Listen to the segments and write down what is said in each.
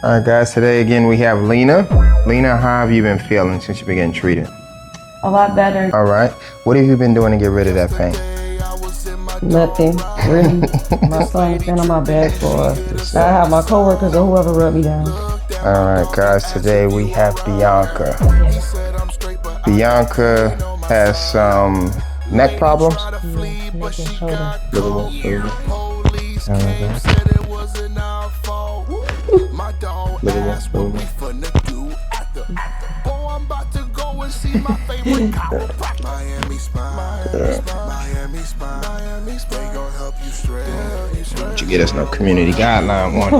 All right, guys, today again we have Lena. Lena, how have you been feeling since you've been getting treated? A lot better. All right. What have you been doing to get rid of that pain? Nothing, really. My stomach's been on my back for, I have my coworkers or whoever rubbed me down. All right, guys, today we have Bianca. Bianca has some neck problems. Neck and shoulder. But you get us no community guideline one.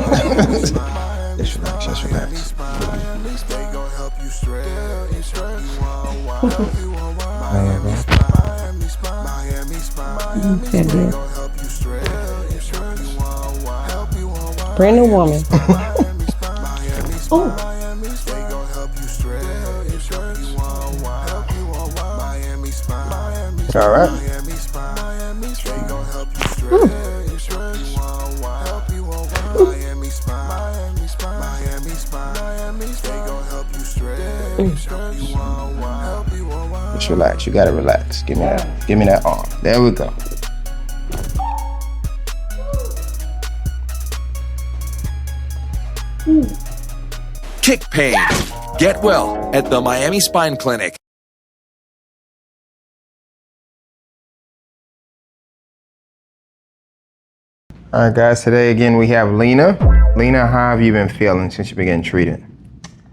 Just relax, just relax. Brand new woman. Oh. All right. Just relax. You gotta relax. Give me that. Give me that arm. There we go. Kick pain. Get well at the Miami Spine Clinic. All right, guys, today again we have Lena. Lena, how have you been feeling since you've been getting treated?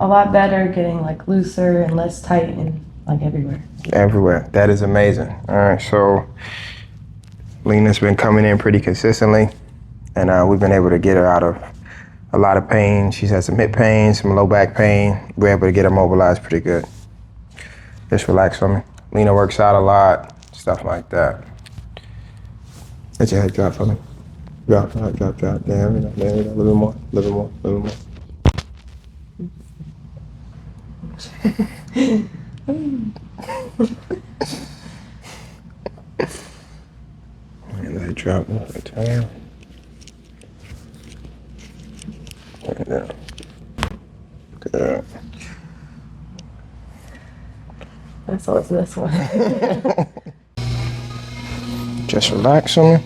A lot better, getting like looser and less tight and like everywhere. Everywhere. That is amazing. All right, so Lena's been coming in pretty consistently, and we've been able to get her out of a lot of pain. She's had some hip pain, some low back pain. We're able to get her mobilized pretty good. Just relax for me. Lena works out a lot, stuff like that. Let your head drop for me. Drop. There we go. A little more. And let it drop. Turn. Turn it down. Good. So it's this one. Just relax on me.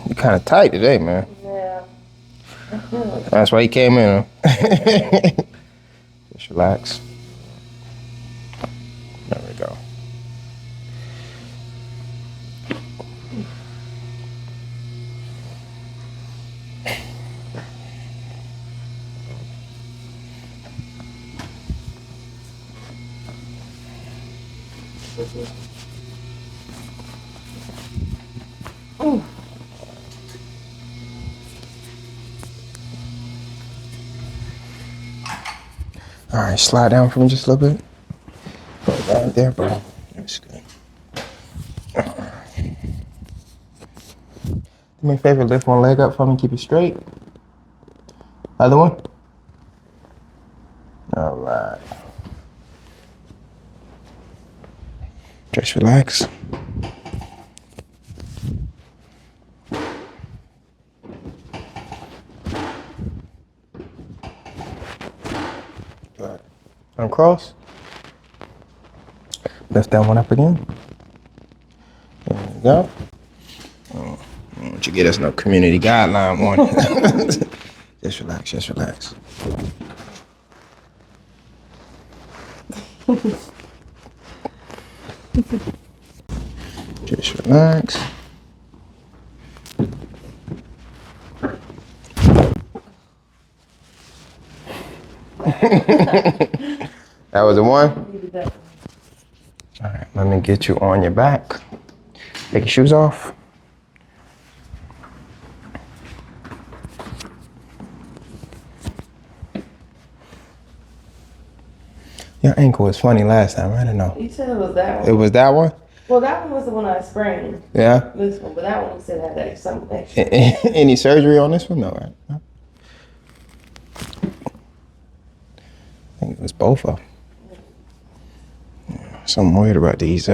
You kind of tight today, man. Yeah. That's why you came in. Huh? Just relax. There we go. Ooh. All right, slide down for me just a little bit. Right there, bro. That's good. Do me a favor, lift one leg up for me, keep it straight. Other one. All right. Just relax. Good. Uncross. Lift that one up again. There we go. Oh, I don't want you to get us no community guideline one. Just relax, just relax. Just relax. That was the one? All right, let me get you on your back. Take your shoes off. Your ankle was funny last time, right? I know. You said it was that one. It was that one? Well, that one was the one I sprained. Yeah? This one, but that one you said had that something extra. Any surgery on this one? No, right? No? I think it was both of them. Yeah, something weird about these.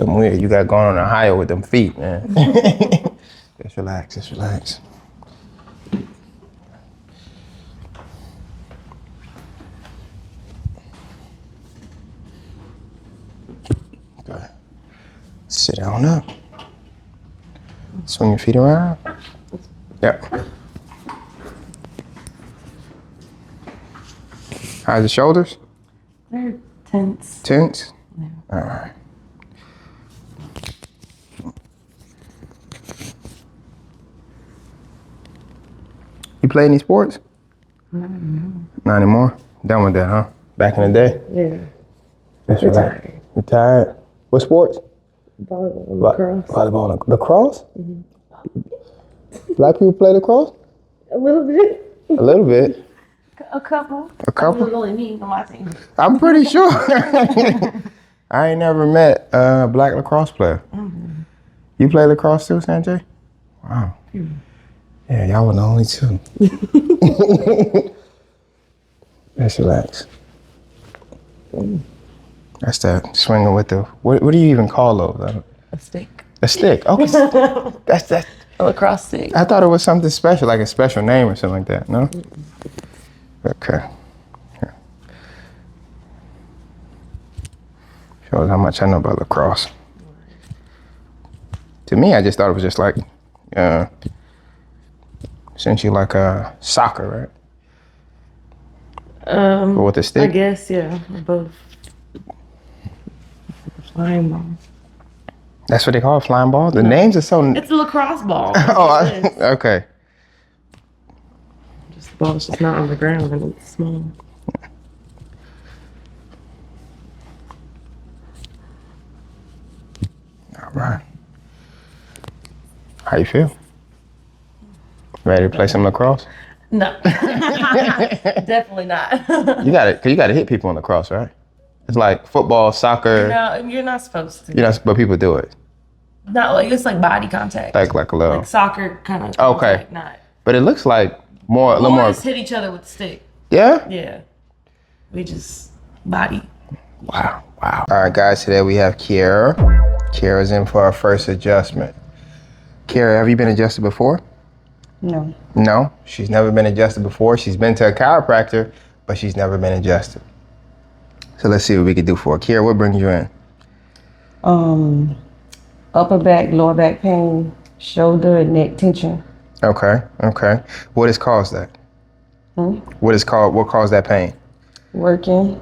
Something weird you got going on in Ohio with them feet, man. Just relax, just relax. Okay. Sit down up. Swing your feet around. Yep. How's the shoulders? They're tense. Tense? Yeah. All right. You play any sports? Not anymore. Done with that, huh? Back in the day? Yeah. That's Retired. right. Retired. What sports? Volleyball, lacrosse. Volleyball. Lacrosse? Black people play lacrosse? A little bit. A little bit. A couple. A couple? It was only me on my team. I'm pretty sure. I ain't never met a black lacrosse player. You play lacrosse too, Sanjay? Wow. Yeah, y'all were the only two. Let's relax. That's that swinging with the, what do you even call those? A stick. A stick. Okay. That's that. A lacrosse stick. I thought it was something special, like a special name or something like that, no? Okay. Here. Shows how much I know about lacrosse. To me, I just thought it was just like, essentially like soccer, right? But with a stick? I guess, yeah. Both. Flying ball. That's what they call it, flying ball? The names are so... It's a lacrosse ball. Okay. Just the ball's just not on the ground and it's small. All right. How you feel? Ready to play some lacrosse? No. Definitely not. You gotta hit people in lacrosse, right? It's like football, soccer. No, you're not supposed to. But people do it. Not like, it's like body contact. Like a little. Like soccer kind of. Okay. Not. But it looks like a little more. Just hit each other with the stick. Yeah? Yeah. We just body. Wow. All right, guys, today we have Cara. Cara's in for our first adjustment. Cara, have you been adjusted before? No. No, she's never been adjusted before. She's been to a chiropractor, but she's never been adjusted. So let's see what we can do for her. Cara, what brings you in? Upper back, lower back pain, shoulder and neck tension. Okay. What has caused that? What caused that pain? Working.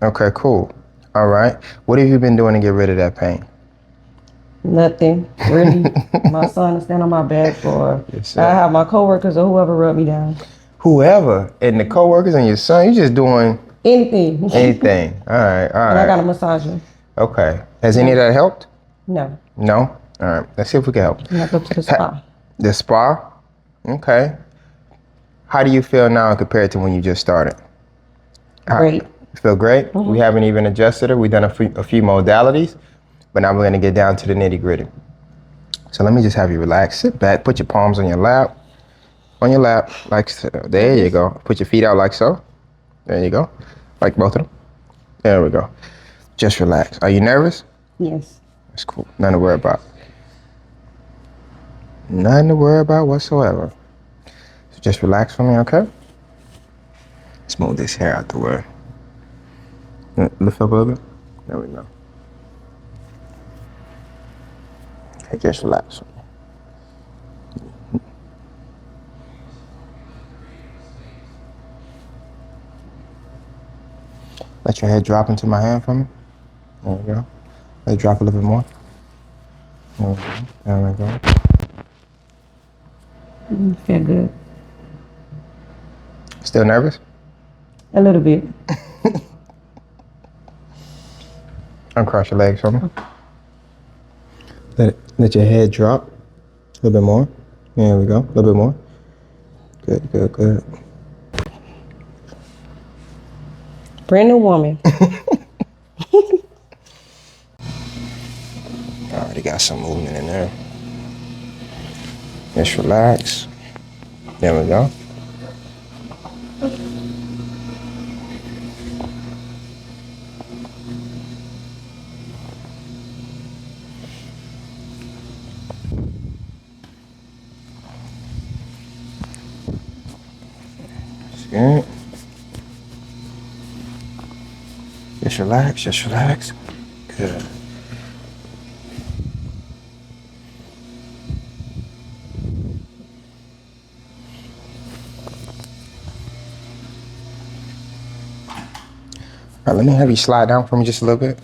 Okay, cool. All right. What have you been doing to get rid of that pain? Nothing, really. My son is standing on my back for. Yes, I have my coworkers or whoever rub me down. Whoever, and the coworkers and your son, you're just doing Anything. All right. And I got a massager. Okay. Has any of that helped? No. No? All right. Let's see if we can help. I have to go to the spa. The spa? Okay. How do you feel now compared to when you just started? Great. You feel great? We haven't even adjusted her. We've done a few modalities, but now we're going to get down to the nitty gritty. So let me just have you relax. Sit back. Put your palms on your lap. Like so. There you go. Put your feet out like so. There you go. Like both of them. There we go. Just relax. Are you nervous? Yes. That's cool. Nothing to worry about. Nothing to worry about whatsoever. So just relax for me, okay? Let's move this hair out the way. Lift up a little bit. There we go. Okay, just relax. Let your head drop into my hand for me. There we go. Let it drop a little bit more. There we go. Feel good. Still nervous? A little bit. Uncross your legs for me. Let your head drop a little bit more. There we go. A little bit more. Good. Brand new woman. Already got some movement in there. Just relax. There we go. That's good. Just relax, just relax. Good. All right, let me have you slide down for me just a little bit.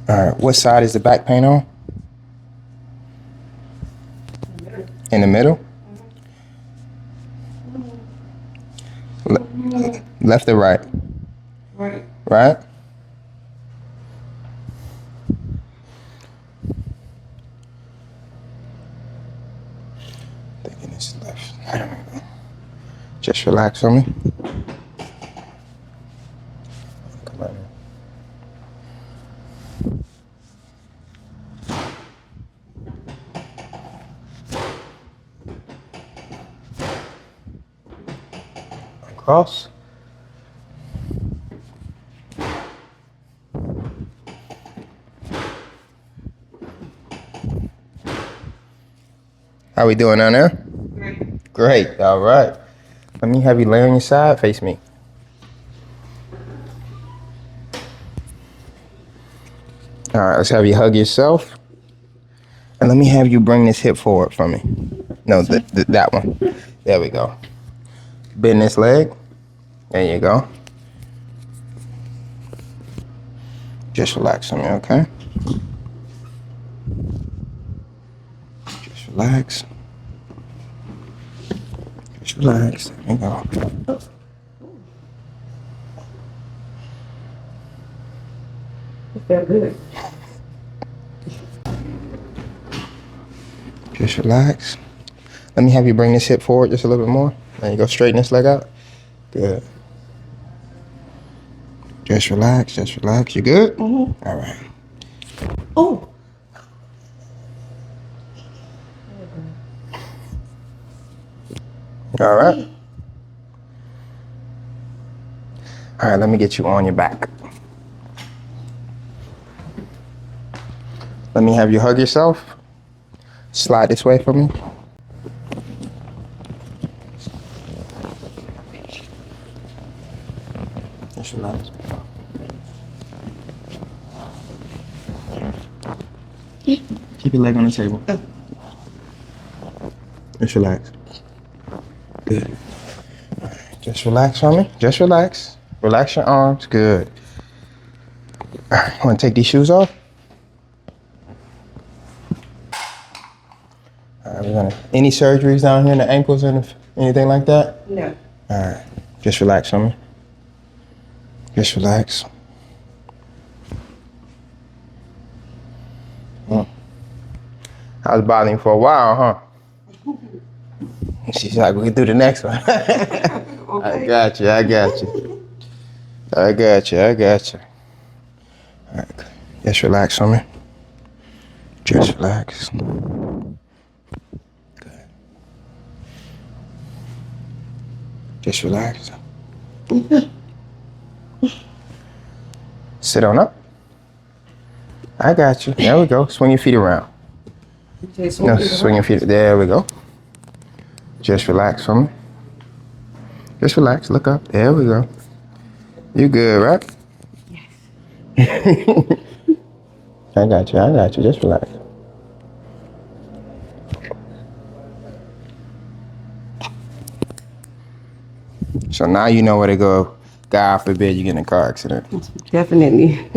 All right, what side is the back pain on? In the middle? Left or right? Right. Right? Thinking it's left. I don't know. Just relax on me. Come on. Across. How we doing down there? Great. Great. All right. Let me have you lay on your side. Face me. All right. Let's have you hug yourself. And let me have you bring this hip forward for me. No, that one. There we go. Bend this leg. There you go. Just relax on me, okay? Just relax. Just relax. There you go. It felt good. Just relax. Let me have you bring this hip forward just a little bit more. There you go. Straighten this leg out. Good. Just relax. Just relax. You good? Mm-hmm. All right. Oh. All right. All right. Let me get you on your back. Let me have you hug yourself. Slide this way for me. Just relax. Keep your leg on the table. Just relax. Good. Just relax on me. Just relax. Relax your arms. Good. All right. Want to take these shoes off? All right. We're gonna. Any surgeries down here in the ankles and anything like that? No. All right. Just relax on me. Just relax. I was bothering you for a while, huh? She's like, we can do the next one. I got you. I got you. I got you. I got you. All right. Just relax on me. Just relax. Good. Just relax. Sit on up. I got you. There we go. Swing your feet around. No, swing your feet. There we go. Just relax for me. Just relax. Look up. There we go. You good, right? Yes. I got you. I got you. Just relax. So now you know where to go. God forbid you get in a car accident. Definitely.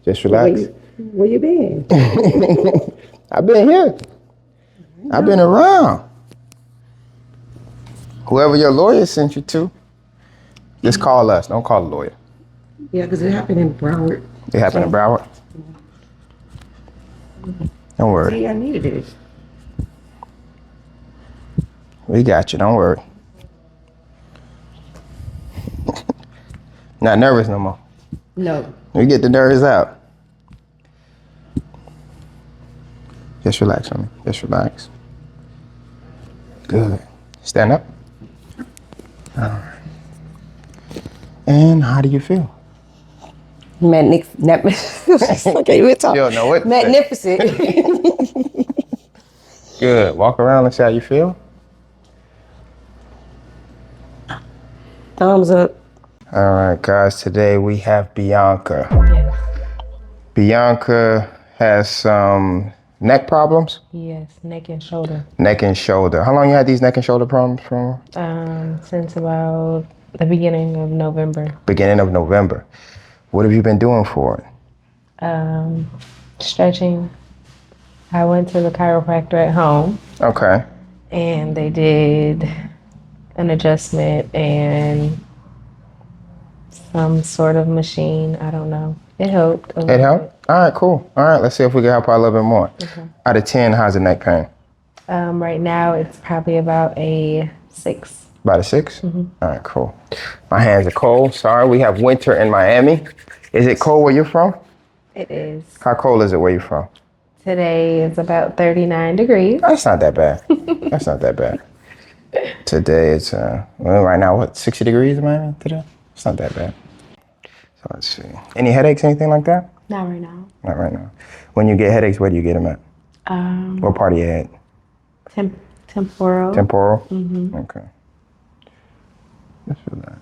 Just relax. Where you been? I've been here. I've been around. Whoever your lawyer sent you to, just call us. Don't call the lawyer. Yeah, because it happened in Broward. It happened in Broward. Don't worry. See, I needed it. We got you. Don't worry. Not nervous no more. No. We get the nerves out. Just relax on me. Just relax. Good. Stand up. All right. And how do you feel? Okay, we'll talk. You don't know what to say. Magnificent. Good. Walk around and see how you feel. Thumbs up. All right, guys. Today we have Bianca. Yes. Bianca has some neck problems. Yes, neck and shoulder. Neck and shoulder. How long you had these neck and shoulder problems from? Since about the beginning of November. Beginning of November. What have you been doing for it? Stretching. I went to the chiropractor at home Okay. and they did an adjustment and some sort of machine. I don't know. It helped. It helped? All right, cool. All right, let's see if we can help out a little bit more. Okay. Out of 10, how's the neck pain? Right now it's probably about a 6. About a 6? All right, cool. My hands are cold. Sorry, we have winter in Miami. Is it cold where you're from? It is. How cold is it where you're from? Today is about 39 degrees. That's not that bad. That's not that bad. Today it's, well, right now, what, 60 degrees in Miami today? It's not that bad. So let's see. Any headaches, anything like that? Not right now. Not right now. When you get headaches, where do you get them at? What part of your head? Temporal. Temporal? Okay. Just relax.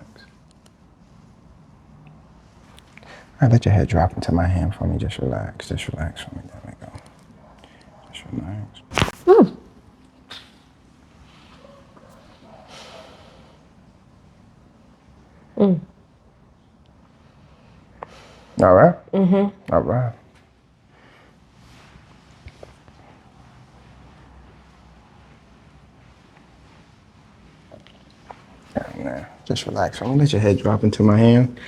All right, let your head drop into my hand for me. Just relax. Just relax for me. There we go. Just relax. All right? All right. Now, just relax. I'm gonna let your head drop into my hand.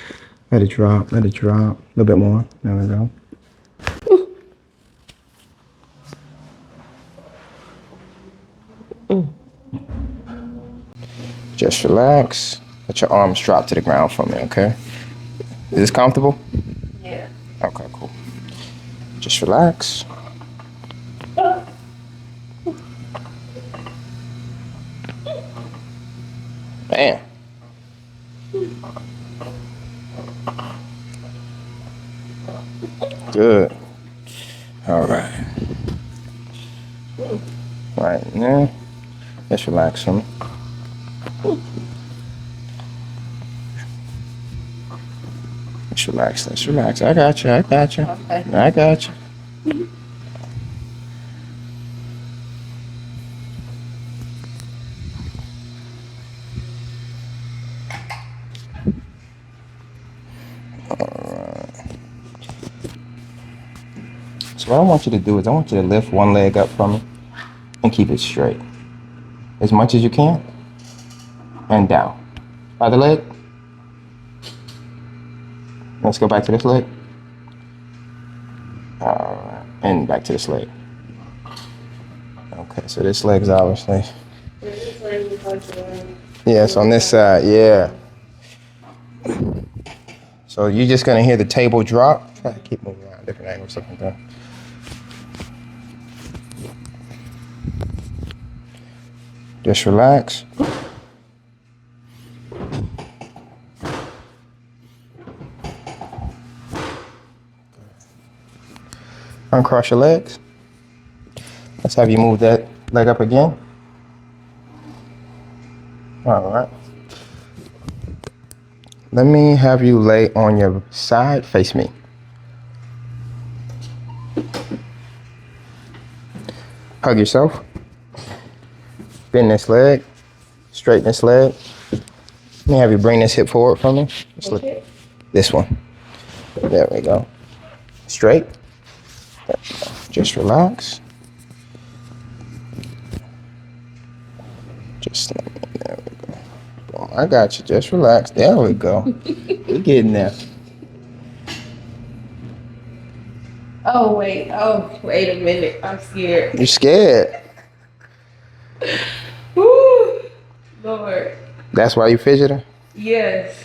Let it drop, let it drop. A little bit more. There we go. Just relax. Let your arms drop to the ground for me, okay? Is this comfortable? Yeah. Okay, cool. Just relax. Bam. Good. All right. Right now, just relax some. Just relax, let's relax. I got you, I got you. Okay. I got you. So what I want you to do is I want you to lift one leg up from me and keep it straight. As much as you can. And down. Other leg. Let's go back to this leg. Alright. And back to this leg. Okay, so this leg's obviously. Yes, on this side, yeah. So you're just gonna hear the table drop. Try to keep moving around different angles, stuff like that. Just relax. Uncross your legs. Let's have you move that leg up again. All right. Let me have you lay on your side, face me. Hug yourself. Bend this leg. Straighten this leg. Let me have you bring this hip forward for me. This one. There we go. Straight. There we go. Just relax. Just let me, there we go. Boom, I got you. Just relax. There we go. We're getting there. Oh, wait a minute. I'm scared. You scared? Woo! Lord. That's why you fidgeting? Yes.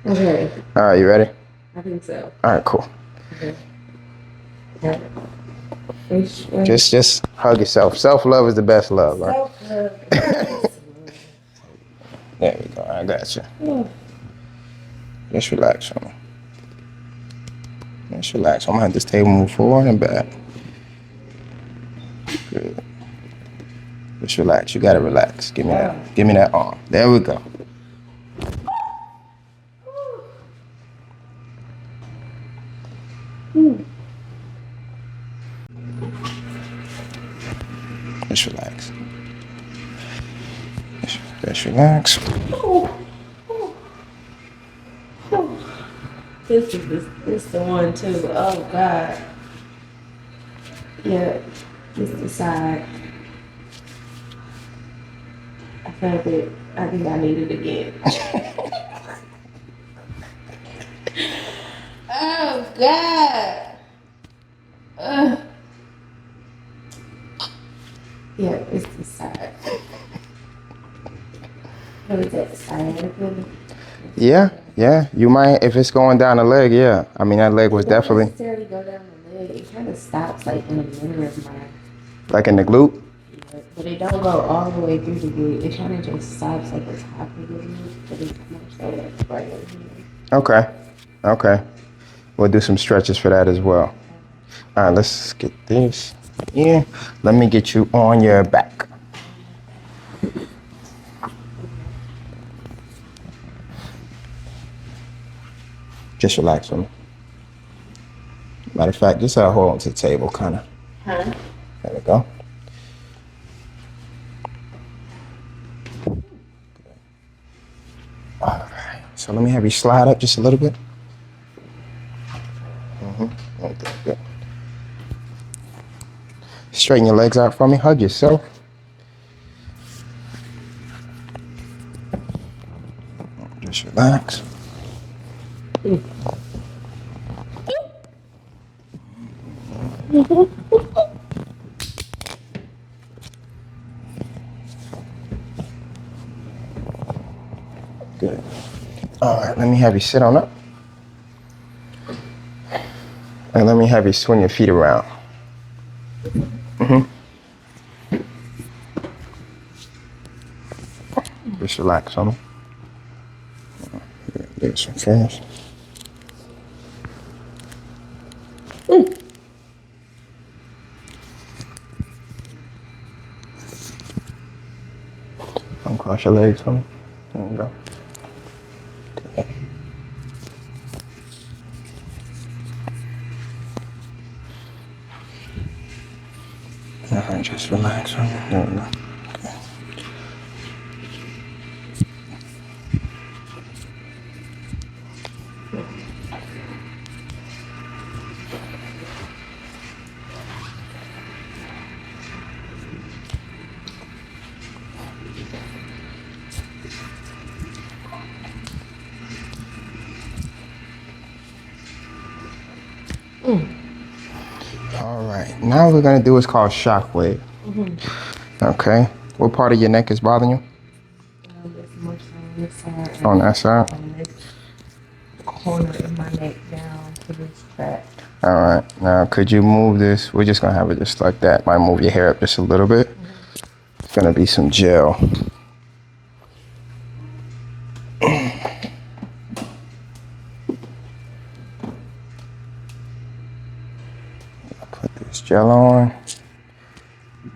Okay. All right, you ready? I think so. All right, cool. Okay. Yeah. Which one? Just hug yourself. Self-love is the best love, right? Self-love. There we go. I got you. Just relax for me. Just relax. I'm gonna have this table move forward and back. Good. Just relax. You gotta relax. Give me that. Give me that arm. There we go. Just relax. Just relax. This is the one too. Oh God. Yeah, this is the side. I felt it. I think I need it again. Oh God. Yeah, it's the side. What is that side? Yeah. You might, if it's going down the leg, yeah. I mean, that leg was definitely. It doesn't necessarily go down the leg. It kind of stops like in the middle of my. Like in the glute? But it don't go all the way through the glute. It kind of just stops like the top of the glute, but it's more so like right over here. Okay. We'll do some stretches for that as well. All right, let's get this in. Let me get you on your back. Just relax on me. Matter of fact, just hold on to the table, kind of. Huh? There we go. All right. So let me have you slide up just a little bit. Okay, good. Straighten your legs out for me. Hug yourself. Just relax. Good. All right, let me have you sit on up. And let me have you swing your feet around. Just relax on me. Do some first. Uncross your legs for me. There we go. Okay. All right, just relax on me. There we go. Okay. All right, now what we're gonna do is called Shockwave. Okay, what part of your neck is bothering you? It's more so on this side. On that side? On this corner of my neck down to this track. All right, now could you move this? We're just gonna have it just like that. Might move your hair up just a little bit. It's gonna be some gel. Put this gel on.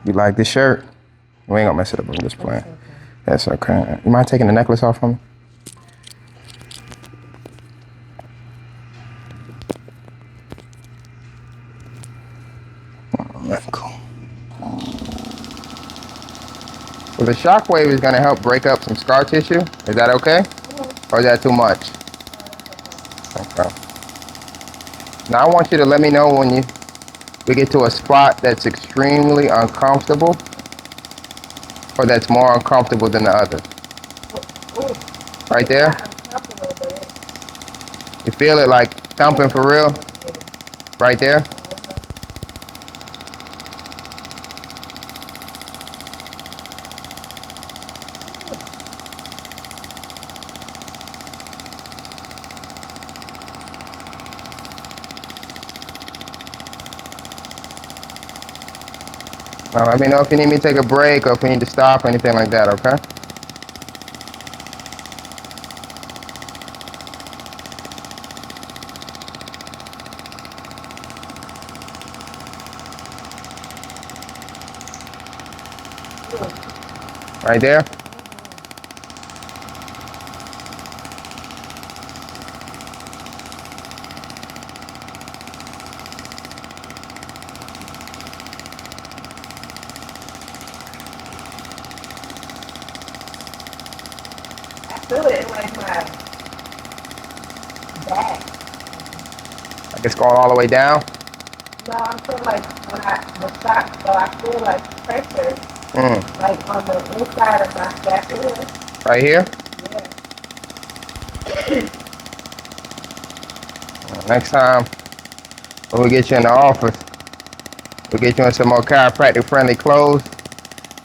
You like this shirt? We ain't gonna mess it up. I'm just playing. That's okay. You mind taking the necklace off for me? Alright, cool. So the Shockwave is gonna help break up some scar tissue. Is that okay? Or is that too much? Okay. Now I want you to let me know when we get to a spot that's extremely uncomfortable or that's more uncomfortable than the other. Right there? You feel it like thumping for real? Right there? Now let me know if you need me to take a break or if we need to stop or anything like that, okay? Right there? I feel it in like my back. Like it's going all the way down? No, I'm feeling like when the shock, so I feel like pressure, like on the inside of my scapula. Right here? Yeah. Next time, when we get you in the office, we'll get you in some more chiropractic friendly clothes,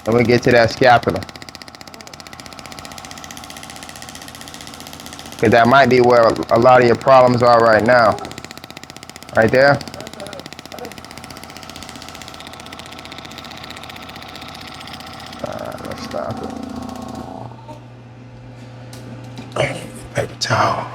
and we get to that scapula. Because that might be where a lot of your problems are right now. Right there? Alright, let's stop it. Paper towel.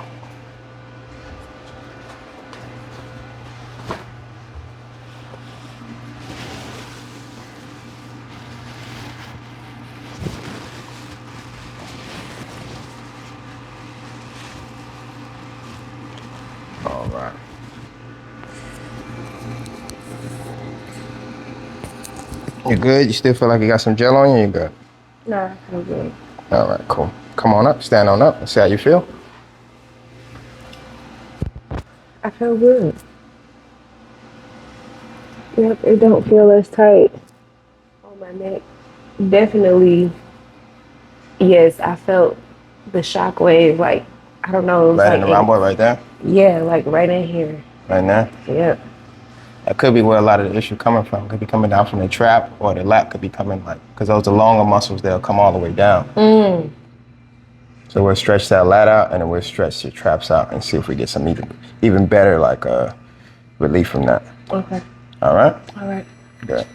All right. You good? You still feel like you got some gel on you? You good? No, I feel good. All right, cool. Come on up. Stand on up. Let's see how you feel. I feel good. Yep, it don't feel as tight on my neck. Definitely, yes, I felt the shockwave, like, I don't know, it was Right like, in the rhomboid right there? yeah, like right in here. Right now? Yep. That could be where a lot of the issue coming from. Could be coming down from the trap, or the lat could be coming like, because those are longer muscles, they'll come all the way down. So we'll stretch that lat out, and then we'll stretch the traps out and see if we get some even better like relief from that. Okay. All right? All right. Good.